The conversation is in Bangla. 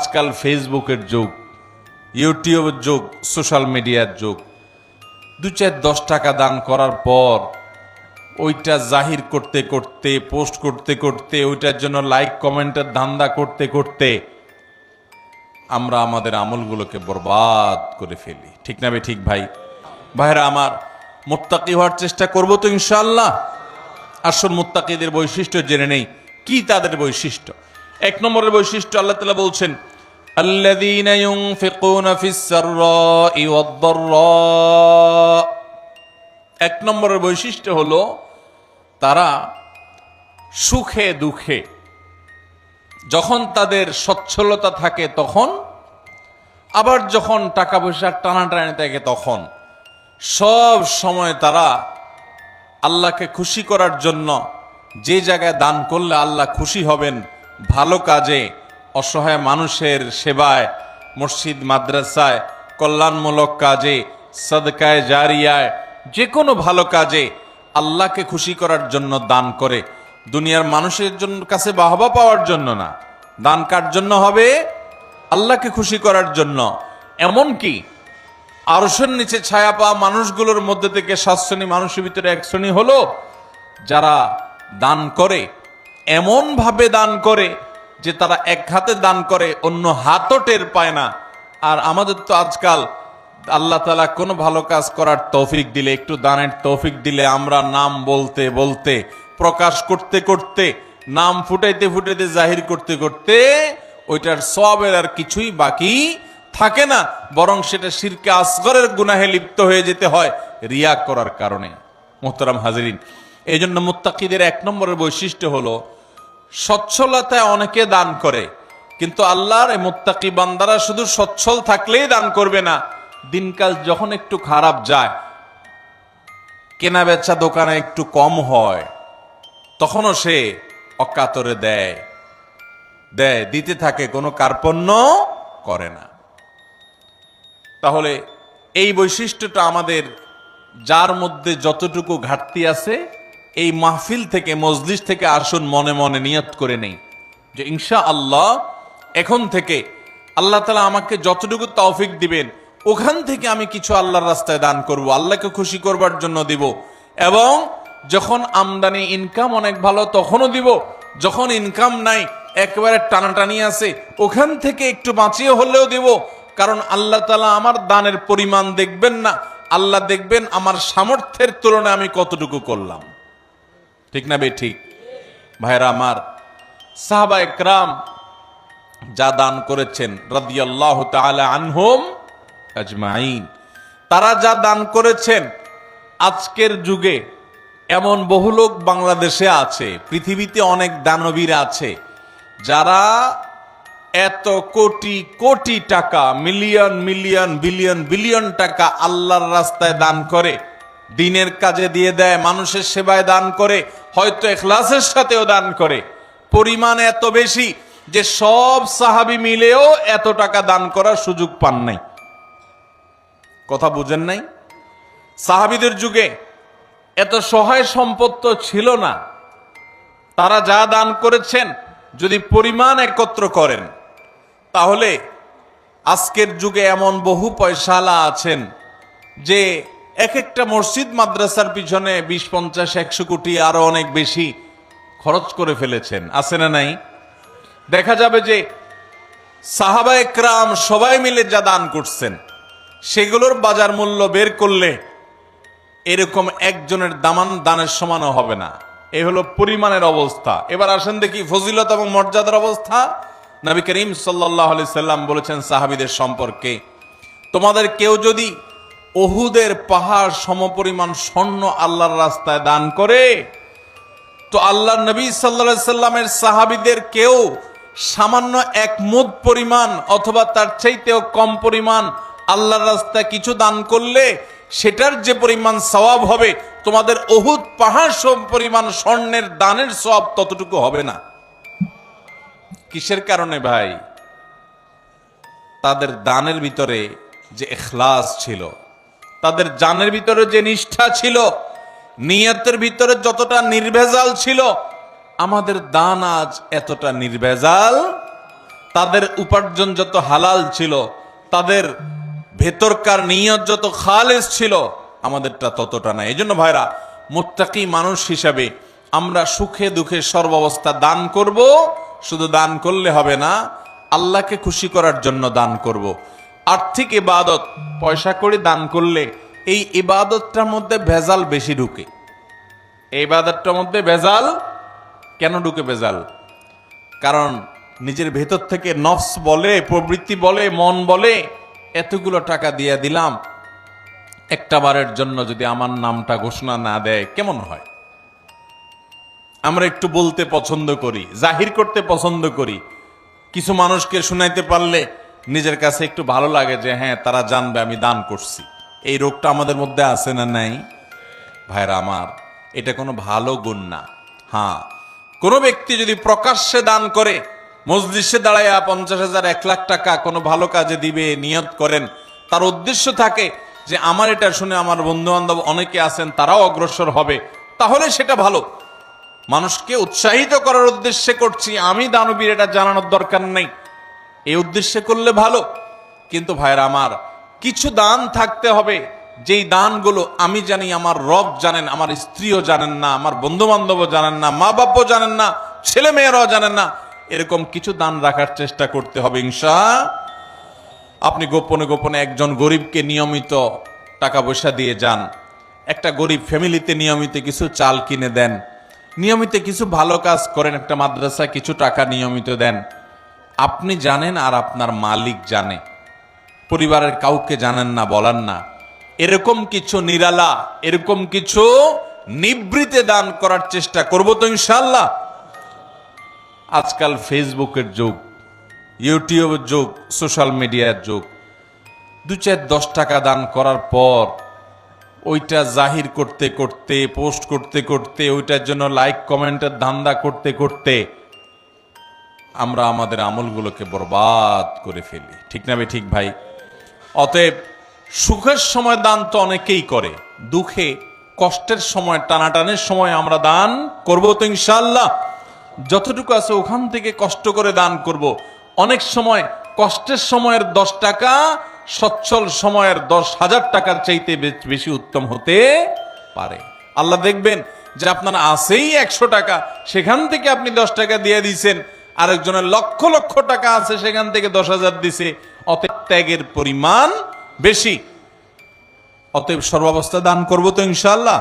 আজকাল ফেসবুকের যুগ, ইউটিউবের যুগ, সোশ্যাল মিডিয়ার যুগ। 2-4-10 টাকা দান করার পর ওইটা জাহির করতে করতে, পোস্ট করতে করতে, ওইটার জন্য লাইক কমেন্টের ধান্দা করতে করতে আমরা আমাদের আমলগুলোকে বরবাদ করে ফেলি। ঠিক না বে ঠিক ভাই? ভাইরা আমার, মুত্তাকি হওয়ার চেষ্টা করব তো ইনশাআল্লাহ। আসল মুত্তাকিদের বৈশিষ্ট্য জেনে নেই। কি তাদের বৈশিষ্ট্য? 1 নম্বরের বৈশিষ্ট্য আল্লাহ তাআলা বলছেন, আল্লাযীনা ইউনফিকুনা ফিস সাররাই ওয়াদ দাররা। 1 নম্বরের বৈশিষ্ট্য হলো তারা সুখে দুঃখে, যখন তাদের সচ্ছলতা থাকে তখন, আবার যখন টাকা পয়সার টানাটানি থাকে তখন, সব সময় তারা আল্লাহকে খুশি করার জন্য যে জায়গায় দান করলে আল্লাহ খুশি হবেন, ভালো কাজে, অসহায় মানুষের সেবায়, মসজিদ মাদ্রাসায়, কল্যাণমূলক কাজে, সাদকায়ে জারিয়ায়, যে কোনো ভালো কাজে আল্লাহকে খুশি করার জন্য দান করে। দুনিয়ার মানুষের জন্য কাছে বাহবা পাওয়ার জন্য না, দান কার জন্য হবে? আল্লাহকে খুশি করার জন্য। এমনকি আরশের নিচে ছায়া পাওয়া মানুষগুলোর মধ্যে থেকে 7 শ্রেণী মানুষের ভিতরে 1 শ্রেণী হলো যারা দান করে, এমন ভাবে দান করে যে তারা এক হাতে দান করে, অন্য হাতও টের পায় না। আর আমাদের তো আজকাল আল্লাহ তাআলা কোনো ভালো কাজ করার তৌফিক দিলে, একটু দানের তৌফিক দিলে, আমরা নাম বলতে বলতে, প্রকাশ করতে করতে, নাম ফুটাইতে ফুটাইতে, জাহির করতে করতে ওইটার সওয়াবের আর কিছুই বাকি থাকে না, বরং সেটা শিরকে আসগরের গুনাহে লিপ্ত হয়ে যেতে হয় রিয়া করার কারণে। মুহতারাম হাজিরিন, এই জন্য মুত্তাকিদের 1 নম্বরের বৈশিষ্ট্য হলো সচ্ছলতায় অনেকে দান করে, কিন্তু আল্লাহর এই মুত্তাকি বান্দারা শুধু সচ্ছল থাকলেই দান করবে না, দিনকাল যখন একটু খারাপ যায়, কেনা বেচা দোকানে একটু কম হয়, তখনও সে অকাতরে দেয়, দিতে থাকে, কোনো কার্পণ্য করে না। তাহলে এই বৈশিষ্ট্যটা আমাদের, যার মধ্যে যতটুকু ঘাটতি আছে, এই মাহফিল থেকে, মজলিস থেকে আসুন মনে মনে নিয়ত করে নেই যে ইনশাআল্লাহ এখন থেকে আল্লাহ তাআলা আমাকে যতটুকু তৌফিক দিবেন ওখান থেকে আমি কিছু আল্লাহর রাস্তায় দান করব, আল্লাহকে খুশি করবার জন্য দিব। এবং যখন আমদানি ইনকাম অনেক ভালো তখনও দিব, যখন ইনকাম নাই, একেবারে টানাটানি আছে, ওখান থেকে একটু বাঁচিয়ে হলেও দিব। কারণ আল্লাহ তাআলা আমার দানের পরিমাণ দেখবেন না, আল্লাহ দেখবেন আমার সামর্থ্যের তুলনায় আমি কতটুকু করলাম। ঠিক না বে ঠিক? ভাইরা আমার, সাহাবায়ে কেরাম যা দান করেছেন রাদিয়াল্লাহু তাআলা আনহুম আজমাইন, তারা যা দান করেছেন, আজকের যুগে এমন বহু লোক বাংলাদেশে আছে, পৃথিবীতে অনেক দানবীর আছে যারা এত কোটি কোটি টাকা, মিলিয়ন মিলিয়ন বিলিয়ন বিলিয়ন টাকা আল্লাহর রাস্তায় দান করে, দিনের কাজে দিয়ে দেয়, মানুষের সেবায় দান করে, হয়তো ইখলাসের সাথেও দান করে। পরিমাণ এত বেশি যে সব সাহাবী মিলেও এত টাকা দান করার সুযোগ পান নাই। কথা বুঝেন নাই? সাহাবীদের যুগে এত সহায় সম্পদ তো ছিল না। তারা যা দান করেছেন যদি পরিমাণ একত্র করেন, তাহলে আজকের যুগে এমন বহু পয়সাওয়ালা আছেন যে এক একটা মসজিদ মাদ্রাসার পিছনে 20-50-100 কোটি আরো অনেক বেশি খরচ করে ফেলেছেন। আছে না নাই? দেখা যাবে যে সাহাবায়ে কেরাম সবাই মিলে যা দান করছেন সেগুলোর বাজার মূল্য বের করলে এরকম একজনের দানের সমানও হবে না। এই হলো পরিমাণের অবস্থা। এবার আসেন দেখি ফজিলত এবং মর্যাদার অবস্থা। নবী করিম সাল্লাল্লাহু আলাইহি সাল্লাম বলেছেন সাহাবীদের সম্পর্কে, তোমাদের কেউ যদি উহুদের পাহাড় সমপরিমাণ স্বর্ণ আল্লাহর রাস্তায় দান করে, তো আল্লাহর নবী সাল্লাল্লাহু আলাইহি সাল্লামের সাহাবীদের কেউ সামান্য 1 মুদ পরিমাণ অথবা তার চাইতেও কম পরিমাণ আল্লাহর রাস্তায় কিছু দান করলে সেটার যে পরিমাণ সওয়াব হবে, তোমাদের উহুদ পাহাড় সম পরিমাণ স্বর্ণের দানের সওয়াব ততটুকু হবে না। কিসের কারণে ভাই? তাদের দানের ভিতরে যে ইখলাস ছিল, তাদের জানের ভিতরে যে নিষ্ঠা ছিল, নিয়তের ভিতরে যতটা নির্ভেজাল ছিল, আমাদের দান আজ এতটা নির্ভেজাল তাদের উপার্জন যত হালাল ছিল, তাদের ভেতরকার নিয়ত যত খালেস ছিল, আমাদেরটা ততটা না। এই জন্য ভাইরা, মুত্তাকি মানুষ হিসাবে আমরা সুখে দুঃখে সর্বাবস্থা দান করব। শুধু দান করলে হবে না, আল্লাহকে খুশি করার জন্য দান করব। আর্থিক ইবাদত পয়সা করে দান করলে এই ইবাদতটার মধ্যে ভেজাল বেশি ঢুকে। এই ইবাদতটার মধ্যে ভেজাল কেন ঢুকে? ভেজাল কারণ নিজের ভেতর থেকে নফস বলে, প্রবৃত্তি বলে, মন বলে, এতগুলো টাকা দিয়ে দিলাম, একটা বারের জন্য যদি আমার নামটা ঘোষণা না দেয় কেমন হয়? আমরা একটু বলতে পছন্দ করি, জাহির করতে পছন্দ করি। কিছু মানুষকে শুনাইতে পারলে নিজের কাছে একটু ভালো লাগে যে হ্যাঁ, তারা জানবে আমি দান করছি। এই রোগটা আমাদের মধ্যে আছে না নাই? ভাইরা আমার, এটা কোনো ভালো গুণ না। হ্যাঁ, কোনো ব্যক্তি যদি প্রকাশ্যে দান করে, মজলিসে দাঁড়াইয়া 50,000 1 লাখ টাকা কোনো ভালো কাজে দিবে নিয়ত করেন, তার উদ্দেশ্য থাকে যে আমার এটা শুনে আমার বন্ধু বান্ধব অনেকে আছেন, তারাও অগ্রসর হবে, তাহলে সেটা ভালো। মানুষকে উৎসাহিত করার উদ্দেশ্যে করছি, আমি দানবীর, এটা জানানোর দরকার নেই, এই উদ্দেশ্যে করলে ভালো। কিন্তু ভাইরা আমার, কিছু দান থাকতে হবে যেই দানগুলো আমি জানি, আমার রব জানেন, আমার স্ত্রীও জানেন না, আমার বন্ধু বান্ধবও জানেন না, মা বাবাও জানেন না, ছেলে মেয়েরাও জানেন না। এরকম কিছু দান রাখার চেষ্টা করতে হবে ইনশাআল্লাহ। আপনি গোপনে গোপনে একজন গরিবকে নিয়মিত টাকা পয়সা দিয়ে যান, একটা গরিব ফ্যামিলিতে নিয়মিত কিছু চাল কিনে দেন, নিয়মিত কিছু ভালো কাজ করেন, একটা মাদ্রাসায় কিছু টাকা নিয়মিত দেন। আপনি জানেন আর আপনার মালিক জানে, পরিবারের কাউকে জানেন না, বলার না। এরকম কিছু নিরালা, এরকম কিছু নিবৃতে দান করার চেষ্টা করব তো ইনশাআল্লাহ। আজকাল ফেসবুকের যুগ, ইউটিউবের যুগ, সোশ্যাল মিডিয়ার যুগ। 2-4-10 টাকা দান করার পর ওইটা জাহির করতে করতে, পোস্ট করতে করতে, ওইটার জন্য লাইক কমেন্টের ধান্দা করতে করতে আমরা আমাদের আমলগুলোকে বরবাদ করে ফেলি। ঠিক না ঠিক ভাই? অতএব সুখের সময় দান তো অনেকেই করে, দুঃখে কষ্টের সময়, টানাটানের সময় আমরা দান করব তো ইনশাআল্লাহ। যতটুকু আছে ওখান থেকে কষ্ট করে দান করব। অনেক সময় কষ্টের সময়ের 10 টাকা সচ্ছল সময়ের 10,000 টাকার চাইতে বেশি উত্তম হতে পারে। আল্লাহ দেখবেন যে আপনার আছেই 100 টাকা, সেখান থেকে আপনি 10 টাকা দিয়ে দিয়েছেন, আরেকজনের লক্ষ লক্ষ টাকা আছে, সেখান থেকে 10,000 দিছে, অতএব ত্যাগের পরিমাণ বেশি। অতএব সর্বাবস্থা দান করব তো ইনশাআল্লাহ।